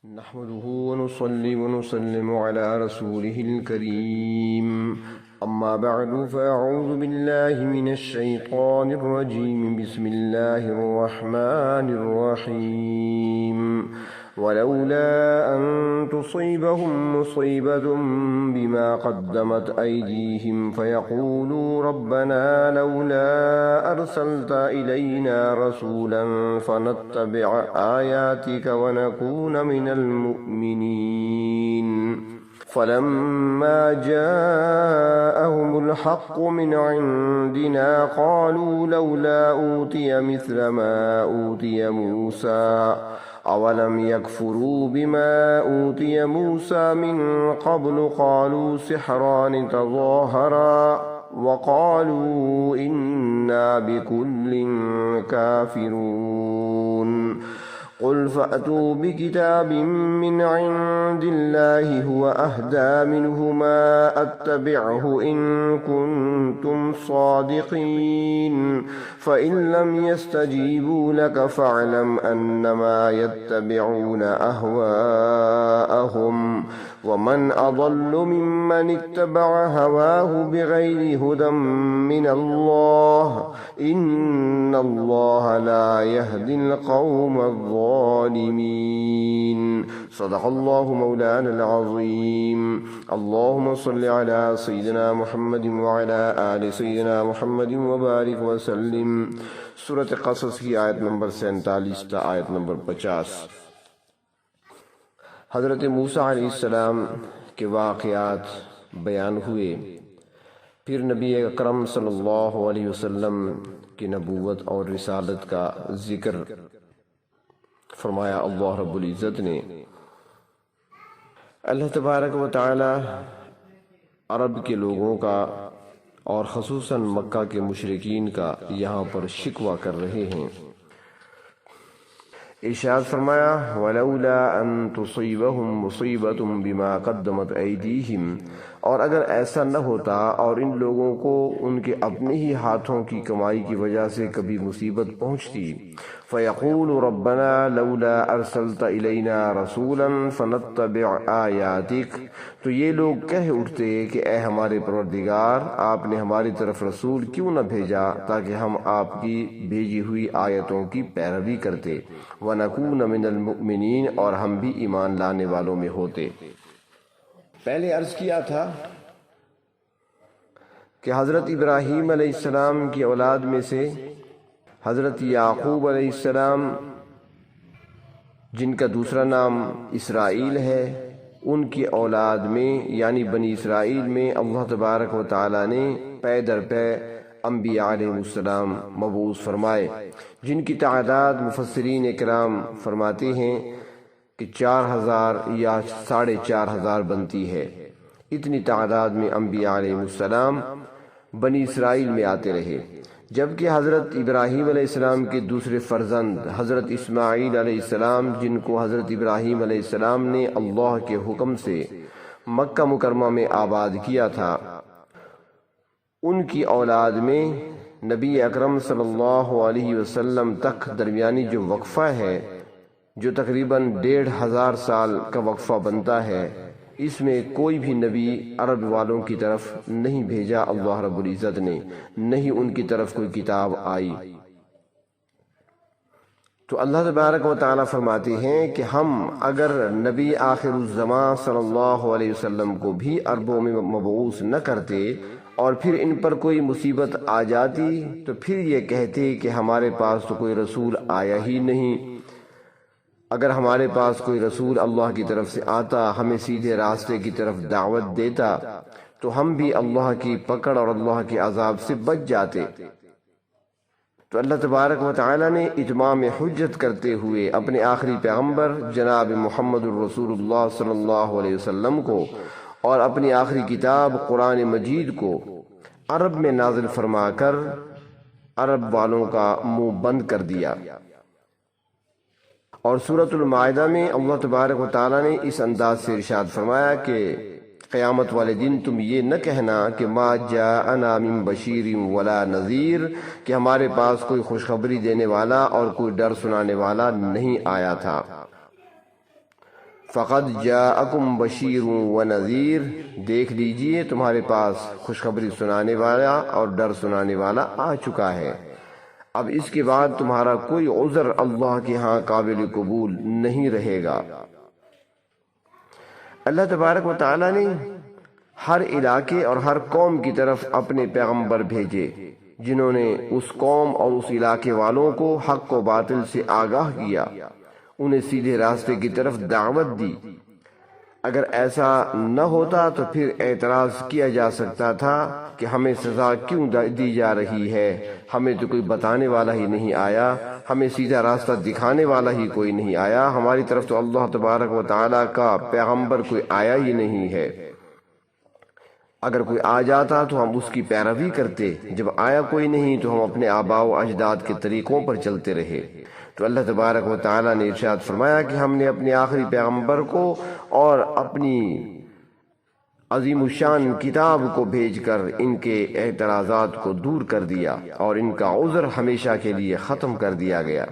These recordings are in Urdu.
نحمده ونصلي ونسلم على رسوله الكريم أما بعد فأعوذ بالله من الشيطان الرجيم بسم الله الرحمن الرحيم ولولا أن تصيبهم مصيبة بما قدمت أيديهم فيقولوا ربنا لولا أرسلت إلينا رسولا فنتبع آياتك ونكون من المؤمنين فلما جاءهم الحق من عندنا قالوا لولا أوتي مثل ما أوتي موسى أولم يكفروا بما أوتي موسى من قبل قالوا سحران تظاهرا وقالوا إنا بكل كافرون قل فأتوا بكتاب من عند الله هو أهدى منهما أتبعه إن كنتم صادقين فإن لم يستجيبوا لك فاعلم أنما يتبعون أهواءهم ومن أضل ممن اتبع هواه بغير هدى من الله إن الله لا يهدي القوم الظالمين صدق الله مولانا العظيم اللهم صل على سيدنا محمد وعلى آل سيدنا محمد وبارك وسلم سورة قصص کی آیت نمبر 47 تا آیت نمبر 50۔ حضرت موسیٰ علیہ السلام کے واقعات بیان ہوئے، پھر نبی اکرم صلی اللہ علیہ وسلم کی نبوت اور رسالت کا ذکر فرمایا اللہ رب العزت نے۔ اللہ تبارک و تعالی عرب کے لوگوں کا اور خصوصاً مکہ کے مشرکین کا یہاں پر شکوہ کر رہے ہیں۔ ارشاد فرمایا وَلَوْلَا أَن تُصِيبَهُم مُّصِيبَةٌ بِمَا قَدَّمَتْ أَيْدِيهِمْ، اور اگر ایسا نہ ہوتا اور ان لوگوں کو ان کے اپنے ہی ہاتھوں کی کمائی کی وجہ سے کبھی مصیبت پہنچتی، فَيَقُولُ رَبَّنَا لَوْلَا أَرْسَلْتَ إِلَيْنَا رَسُولًا فَنَتَّبِعْ آيَاتِكَ، تو یہ لوگ کہہ اٹھتے کہ اے ہمارے پروردگار، آپ نے ہماری طرف رسول کیوں نہ بھیجا تاکہ ہم آپ کی بھیجی ہوئی آیتوں کی پیروی کرتے، وَنَكُونَ مِنَ الْمُؤْمِنِينَ، اور ہم بھی ایمان لانے والوں میں ہوتے۔ پہلے عرض کیا تھا کہ حضرت ابراہیم علیہ السلام کی اولاد میں سے حضرت یعقوب علیہ السلام، جن کا دوسرا نام اسرائیل ہے، ان کی اولاد میں یعنی بنی اسرائیل میں اللہ تبارک و تعالی نے پے در پے انبیاء علیہ السلام مبعوث فرمائے، جن کی تعداد مفسرین اکرام فرماتے ہیں کہ 4000 یا 4500 بنتی ہے۔ اتنی تعداد میں انبیاء علیہ السلام بنی اسرائیل میں آتے رہے، جبکہ حضرت ابراہیم علیہ السلام کے دوسرے فرزند حضرت اسماعیل علیہ السلام، جن کو حضرت ابراہیم علیہ السلام نے اللہ کے حکم سے مکہ مکرمہ میں آباد کیا تھا، ان کی اولاد میں نبی اکرم صلی اللہ علیہ وسلم تک درمیانی جو وقفہ ہے، جو تقریباً 1500 سال کا وقفہ بنتا ہے، اس میں کوئی بھی نبی عرب والوں کی طرف نہیں بھیجا اللہ رب العزت نے، نہیں ان کی طرف کوئی کتاب آئی۔ تو اللہ تبارک و تعالیٰ فرماتے ہیں کہ ہم اگر نبی آخر الزمان صلی اللہ علیہ وسلم کو بھی عربوں میں مبعوث نہ کرتے اور پھر ان پر کوئی مصیبت آ جاتی تو پھر یہ کہتے کہ ہمارے پاس تو کوئی رسول آیا ہی نہیں۔ اگر ہمارے پاس کوئی رسول اللہ کی طرف سے آتا، ہمیں سیدھے راستے کی طرف دعوت دیتا، تو ہم بھی اللہ کی پکڑ اور اللہ کے عذاب سے بچ جاتے۔ تو اللہ تبارک و تعالی نے اتمام حجت کرتے ہوئے اپنے آخری پیغمبر جناب محمد الرسول اللہ صلی اللہ علیہ وسلم کو اور اپنی آخری کتاب قرآن مجید کو عرب میں نازل فرما کر عرب والوں کا منہ بند کر دیا۔ اور سورۃ المائدہ میں اللہ تبارک و تعالیٰ نے اس انداز سے ارشاد فرمایا کہ قیامت والے دن تم یہ نہ کہنا کہ ما جاءنا من بشیر ولا نذیر، کہ ہمارے پاس کوئی خوشخبری دینے والا اور کوئی ڈر سنانے والا نہیں آیا تھا۔ فقد جاءکم بشیر و نذیر، دیکھ لیجئے تمہارے پاس خوشخبری سنانے والا اور ڈر سنانے والا آ چکا ہے۔ اب اس کے بعد تمہارا کوئی عذر اللہ کے ہاں قابل قبول نہیں رہے گا۔ اللہ تبارک و تعالیٰ نے ہر علاقے اور ہر قوم کی طرف اپنے پیغمبر بھیجے، جنہوں نے اس قوم اور اس علاقے والوں کو حق و باطل سے آگاہ کیا، انہیں سیدھے راستے کی طرف دعوت دی۔ اگر ایسا نہ ہوتا تو پھر اعتراض کیا جا سکتا تھا کہ ہمیں سزا کیوں دی جا رہی ہے، ہمیں تو کوئی بتانے والا ہی نہیں آیا، ہمیں سیدھا راستہ دکھانے والا ہی کوئی نہیں آیا، ہماری طرف تو اللہ تبارک و تعالیٰ کا پیغمبر کوئی آیا ہی نہیں ہے۔ اگر کوئی آ جاتا تو ہم اس کی پیروی کرتے، جب آیا کوئی نہیں تو ہم اپنے آباء و اجداد کے طریقوں پر چلتے رہے۔ تو اللہ تبارک و تعالیٰ نے ارشاد فرمایا کہ ہم نے اپنے آخری پیغمبر کو اور اپنی عظیم الشان کتاب کو بھیج کر ان کے اعتراضات کو دور کر دیا اور ان کا عذر ہمیشہ کے لیے ختم کر دیا گیا۔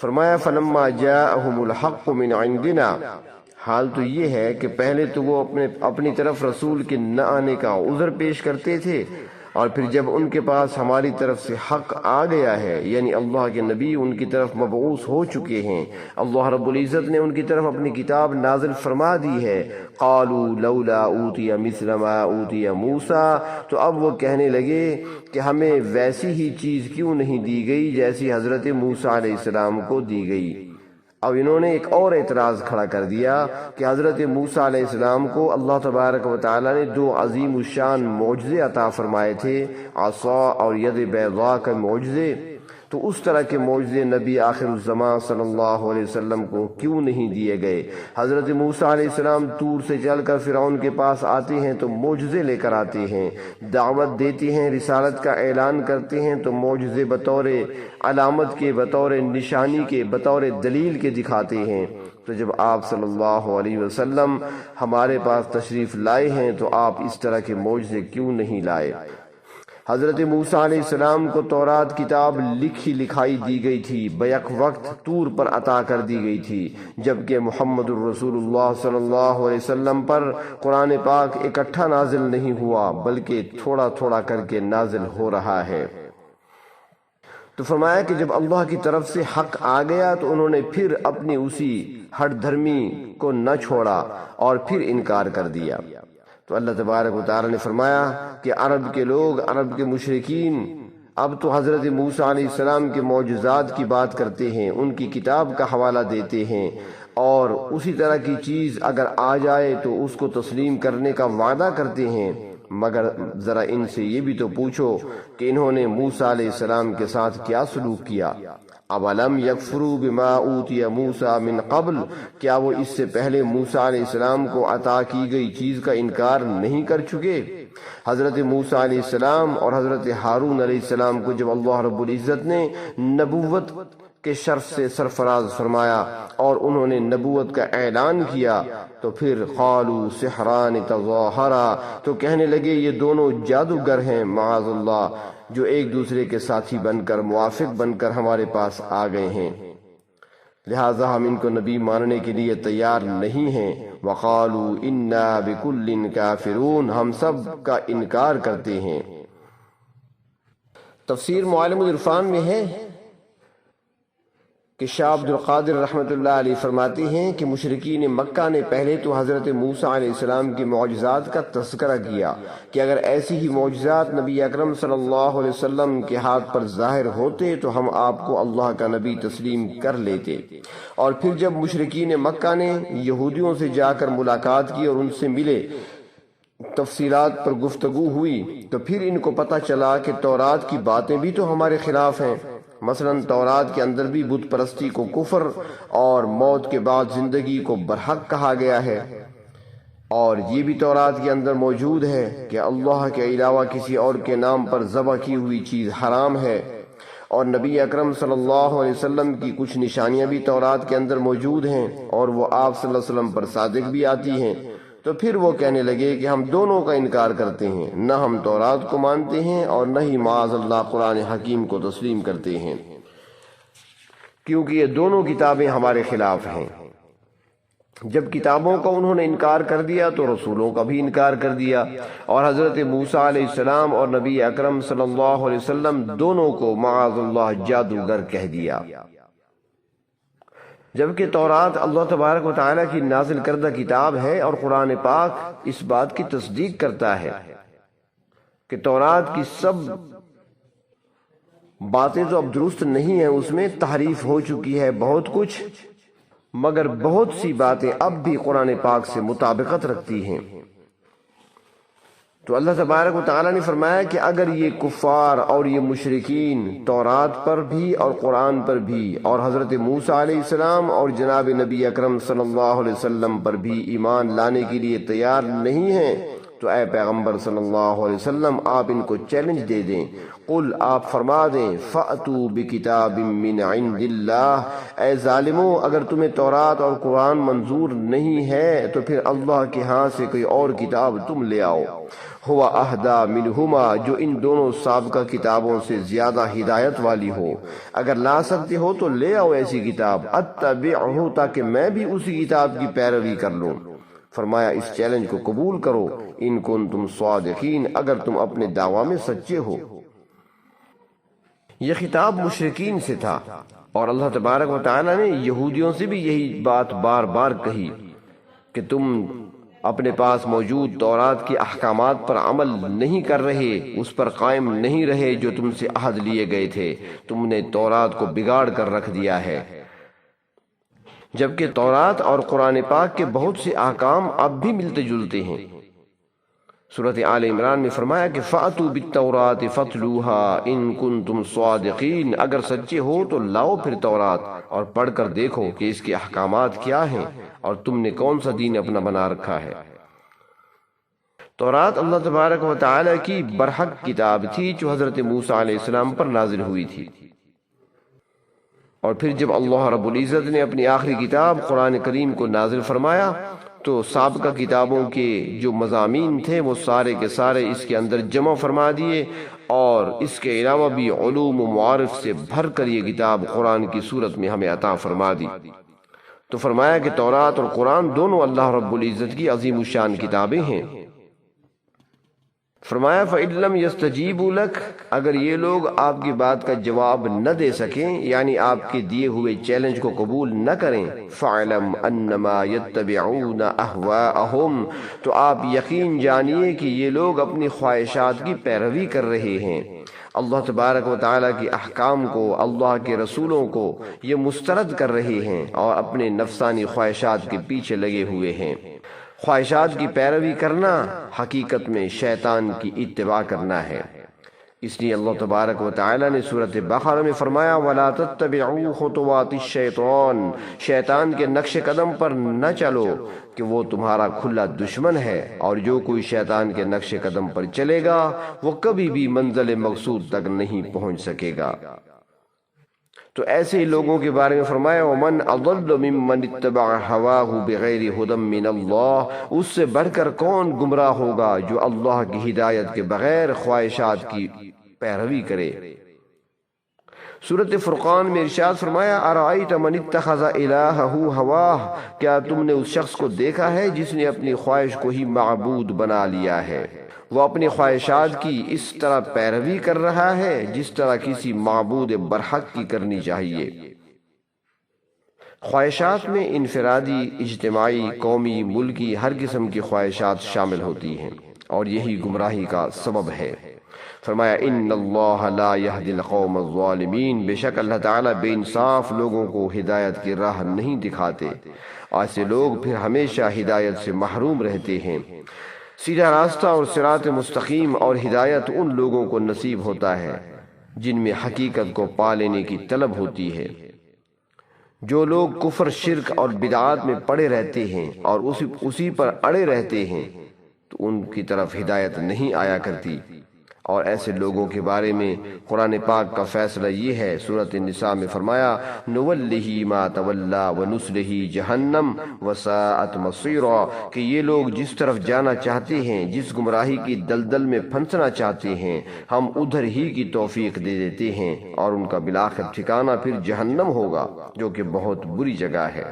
فرمایا فَلَمَّا جَاءَهُمُ الْحَقُّ مِنْ عِنْدِنَا، حال تو یہ ہے کہ پہلے تو وہ اپنی طرف رسول کے نہ آنے کا عذر پیش کرتے تھے، اور پھر جب ان کے پاس ہماری طرف سے حق آ گیا ہے، یعنی اللہ کے نبی ان کی طرف مبعوث ہو چکے ہیں، اللہ رب العزت نے ان کی طرف اپنی کتاب نازل فرما دی ہے، قالوا لولا اوتی مثل ما اوتی موسیٰ، تو اب وہ کہنے لگے کہ ہمیں ویسی ہی چیز کیوں نہیں دی گئی جیسی حضرت موسیٰ علیہ السلام کو دی گئی۔ اب انہوں نے ایک اور اعتراض کھڑا کر دیا کہ حضرت موسیٰ علیہ السلام کو اللہ تبارک و تعالیٰ نے دو عظیم الشان معجزے عطا فرمائے تھے، عصا اور ید بیضاء کا معجزے، تو اس طرح کے معجزے نبی آخر الزمان صلی اللہ علیہ وسلم کو کیوں نہیں دیے گئے؟ حضرت موسیٰ علیہ السلام طور سے چل کر فرعون کے پاس آتے ہیں تو معجزے لے کر آتے ہیں، دعوت دیتے ہیں، رسالت کا اعلان کرتے ہیں تو معجزے بطور علامت کے، بطور نشانی کے، بطور دلیل کے دکھاتے ہیں۔ تو جب آپ صلی اللہ علیہ وسلم ہمارے پاس تشریف لائے ہیں تو آپ اس طرح کے معجزے کیوں نہیں لائے؟ حضرت موسیٰ علیہ السلام کو تورات کتاب لکھی لکھائی دی گئی تھی، بیک وقت طور پر عطا کر دی گئی تھی، جبکہ محمد الرسول اللہ صلی اللہ علیہ وسلم پر قرآن پاک اکٹھا نازل نہیں ہوا بلکہ تھوڑا تھوڑا کر کے نازل ہو رہا ہے۔ تو فرمایا کہ جب اللہ کی طرف سے حق آ گیا تو انہوں نے پھر اپنی اسی ہٹ دھرمی کو نہ چھوڑا اور پھر انکار کر دیا۔ تو اللہ تبارک و تعالی نے فرمایا کہ عرب کے لوگ، عرب کے مشرکین اب تو حضرت موسیٰ علیہ السلام کے معجزات کی بات کرتے ہیں، ان کی کتاب کا حوالہ دیتے ہیں، اور اسی طرح کی چیز اگر آ جائے تو اس کو تسلیم کرنے کا وعدہ کرتے ہیں۔ مگر ذرا ان سے یہ بھی تو پوچھو کہ انہوں نے موسیٰ علیہ السلام کے ساتھ کیا سلوک کیا؟ اولم یکفروا بما اوتی موسیٰ من قبل، کیا وہ اس سے پہلے موسیٰ علیہ السلام کو عطا کی گئی چیز کا انکار نہیں کر چکے؟ حضرت موسیٰ علیہ السلام اور حضرت ہارون علیہ السلام کو جب اللہ رب العزت نے نبوت کے شرف سے سرفراز فرمایا اور انہوں نے نبوت کا اعلان کیا تو پھر قالوا سحران تظاہرا، تو کہنے لگے یہ دونوں جادوگر ہیں معاذ اللہ، جو ایک دوسرے کے ساتھی بن کر، موافق بن کر ہمارے پاس آ گئے ہیں، لہٰذا ہم ان کو نبی ماننے کے لیے تیار نہیں ہیں۔ وقالوا انا بکل کافرون، ہم سب کا انکار کرتے ہیں۔ تفسیر معالم العرفان میں ہے کہ شاہ عبد القادر رحمۃ اللہ علیہ فرماتے ہیں کہ مشرکین مکہ نے پہلے تو حضرت موسیٰ علیہ السلام کی معجزات کا تذکرہ کیا کہ اگر ایسی ہی معجزات نبی اکرم صلی اللہ علیہ وسلم کے ہاتھ پر ظاہر ہوتے تو ہم آپ کو اللہ کا نبی تسلیم کر لیتے، اور پھر جب مشرکین مکہ نے یہودیوں سے جا کر ملاقات کی اور ان سے ملے، تفصیلات پر گفتگو ہوئی، تو پھر ان کو پتہ چلا کہ تورات کی باتیں بھی تو ہمارے خلاف ہیں۔ مثلا تورات کے اندر بھی بت پرستی کو کفر اور موت کے بعد زندگی کو برحق کہا گیا ہے، اور یہ بھی تورات کے اندر موجود ہے کہ اللہ کے علاوہ کسی اور کے نام پر ذبح کی ہوئی چیز حرام ہے، اور نبی اکرم صلی اللہ علیہ وسلم کی کچھ نشانیاں بھی تورات کے اندر موجود ہیں اور وہ آپ صلی اللہ علیہ وسلم پر صادق بھی آتی ہیں۔ تو پھر وہ کہنے لگے کہ ہم دونوں کا انکار کرتے ہیں، نہ ہم تورات کو مانتے ہیں اور نہ ہی معاذ اللہ قرآن حکیم کو تسلیم کرتے ہیں، کیونکہ یہ دونوں کتابیں ہمارے خلاف ہیں۔ جب کتابوں کا انہوں نے انکار کر دیا تو رسولوں کا بھی انکار کر دیا، اور حضرت موسیٰ علیہ السلام اور نبی اکرم صلی اللہ علیہ وسلم دونوں کو معاذ اللہ جادوگر کہہ دیا۔ جبکہ تورات اللہ تبارک و تعالیٰ کی نازل کردہ کتاب ہے، اور قرآن پاک اس بات کی تصدیق کرتا ہے کہ تورات کی سب باتیں تو اب درست نہیں ہیں، اس میں تحریف ہو چکی ہے بہت کچھ، مگر بہت سی باتیں اب بھی قرآن پاک سے مطابقت رکھتی ہیں۔ تو اللہ تبارک و تعالیٰ نے فرمایا کہ اگر یہ کفار اور یہ مشرکین تورات پر بھی اور قرآن پر بھی اور حضرت موسیٰ علیہ السلام اور جناب نبی اکرم صلی اللہ علیہ وسلم پر بھی ایمان لانے کے لیے تیار نہیں ہیں، تو اے پیغمبر صلی اللہ علیہ وسلم آپ ان کو چیلنج دے دیں، قل آپ فرما دیں فَأْتُوا بِكِتَابٍ مِّنْ عِنْدِ اللَّهِ، اے ظالموں اگر تمہیں تورات اور قرآن منظور نہیں ہے تو پھر اللہ کے ہاں سے کوئی اور کتاب تم لے آؤ، ہوا اہدا منہما، جو ان دونوں سابقہ کتابوں سے زیادہ ہدایت والی ہو، اگر لا سکتے ہو تو لے آؤ ایسی کتاب، اتبعہ، تاکہ میں بھی اسی کتاب کی پیروی کر لوں۔ فرمایا اس چیلنج کو قبول کرو ان کنتم صادقین، اگر تم اپنے دعویٰ میں سچے ہو۔ یہ خطاب مشرکین سے تھا، اور اللہ تبارک و تعالیٰ نے یہودیوں سے بھی یہی بات بار بار کہی کہ تم اپنے پاس موجود تورات کے احکامات پر عمل نہیں کر رہے، اس پر قائم نہیں رہے جو تم سے عہد لیے گئے تھے، تم نے تورات کو بگاڑ کر رکھ دیا ہے۔ جبکہ تورات اور قرآن پاک کے بہت سے احکام اب بھی ملتے جلتے ہیں۔ سورۃ آل عمران میں فرمایا کہ فَأْتُوا بِالتَّوْرَاةِ فَاتْلُوهَا إِن كُنتُمْ صَادِقِينَ، اگر سچے ہو تو لاؤ پھر تورات اور پڑھ کر دیکھو کہ اس کے احکامات کیا ہیں اور تم نے کون سا دین اپنا بنا رکھا ہے۔ تورات اللہ تبارک و تعالیٰ کی برحق کتاب تھی جو حضرت موسیٰ علیہ السلام پر نازل ہوئی تھی، اور پھر جب اللہ رب العزت نے اپنی آخری کتاب قرآن کریم کو نازل فرمایا تو سابقہ کتابوں کے جو مضامین تھے وہ سارے کے سارے اس کے اندر جمع فرما دیے، اور اس کے علاوہ بھی علوم و معارف سے بھر کر یہ کتاب قرآن کی صورت میں ہمیں عطا فرما دی۔ تو فرمایا کہ تورات اور قرآن دونوں اللہ رب العزت کی عظیم الشان کتابیں ہیں۔ فرمایا فَإِن لَّمْ يَسْتَجِيبُوا لَكَ، اگر یہ لوگ آپ کی بات کا جواب نہ دے سکیں، یعنی آپ کے دیے ہوئے چیلنج کو قبول نہ کریں، فَاعْلَمْ أَنَّمَا يَتَّبِعُونَ أَهْوَاءَهُمْ، تو آپ یقین جانیے کہ یہ لوگ اپنی خواہشات کی پیروی کر رہے ہیں۔ اللہ تبارک و تعالیٰ کے احکام کو، اللہ کے رسولوں کو یہ مسترد کر رہے ہیں اور اپنے نفسانی خواہشات کے پیچھے لگے ہوئے ہیں۔ خواہشات کی پیروی کرنا حقیقت میں شیطان کی اتباع کرنا ہے۔ اس لیے اللہ تبارک و تعالیٰ نے سورۃ بقرہ میں فرمایا وَلَا تَتَّبِعُوا خُطُوَاتِ الشَّيْطَانِ، شیطان کے نقش قدم پر نہ چلو کہ وہ تمہارا کھلا دشمن ہے، اور جو کوئی شیطان کے نقش قدم پر چلے گا وہ کبھی بھی منزل مقصود تک نہیں پہنچ سکے گا۔ تو ایسے ہی لوگوں کے بارے میں فرمایا وَمَنْ أَضَلُّ مِمَّنِ اتَّبَعَ هَوَاهُ بِغَيْرِ هُدًى مِّنَ اللَّهِ، اس سے بڑھ کر کون گمراہ ہوگا جو اللہ کی ہدایت کے بغیر خواہشات کی پیروی کرے۔ سورۃ فرقان میں ارشاد فرمایا أَرَأَيْتَ مَنِ اتَّخَذَ إِلَٰهَهُ هَوَاهُ، کیا تم نے اس شخص کو دیکھا ہے جس نے اپنی خواہش کو ہی معبود بنا لیا ہے، وہ اپنی خواہشات کی اس طرح پیروی کر رہا ہے جس طرح کسی معبود برحق کی کرنی چاہیے۔ خواہشات میں انفرادی، اجتماعی، قومی، ملکی، ہر قسم کی خواہشات شامل ہوتی ہیں، اور یہی گمراہی کا سبب ہے۔ فرمایا ان اللہ لا یہدی القوم الظالمین، بے شک اللہ تعالیٰ بے انصاف لوگوں کو ہدایت کی راہ نہیں دکھاتے، ایسے لوگ پھر ہمیشہ ہدایت سے محروم رہتے ہیں۔ سیدھا راستہ اور صراط مستقیم اور ہدایت ان لوگوں کو نصیب ہوتا ہے جن میں حقیقت کو پا لینے کی طلب ہوتی ہے۔ جو لوگ کفر، شرک اور بدعات میں پڑے رہتے ہیں اور اسی پر اڑے رہتے ہیں تو ان کی طرف ہدایت نہیں آیا کرتی، اور ایسے لوگوں کے بارے میں قرآن پاک کا فیصلہ یہ ہے۔ سورۃ النساء میں فرمایا نُوَلِّهِ مَا تَوَلَّى وَنُصْلِهِ جَهَنَّمَ وَسَاءَتْ مَصِيرًا، کہ یہ لوگ جس طرف جانا چاہتے ہیں، جس گمراہی کی دلدل میں پھنسنا چاہتے ہیں، ہم ادھر ہی کی توفیق دے دیتے ہیں، اور ان کا بالآخر ٹھکانہ پھر جہنم ہوگا جو کہ بہت بری جگہ ہے۔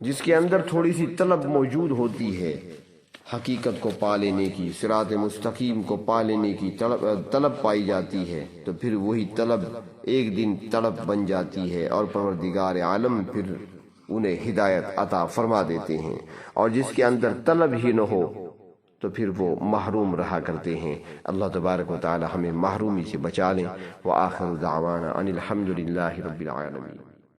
جس کے اندر تھوڑی سی طلب موجود ہوتی ہے حقیقت کو پا لینے کی، صراط مستقیم کو پا لینے کی طلب پائی جاتی ہے، تو پھر وہی طلب ایک دن طلب بن جاتی ہے اور پروردگار عالم پھر انہیں ہدایت عطا فرما دیتے ہیں۔ اور جس کے اندر طلب ہی نہ ہو تو پھر وہ محروم رہا کرتے ہیں۔ اللہ تبارک و تعالی ہمیں محرومی سے بچا لیں۔ وآخر دعوانا ان الحمد للہ رب العالمین۔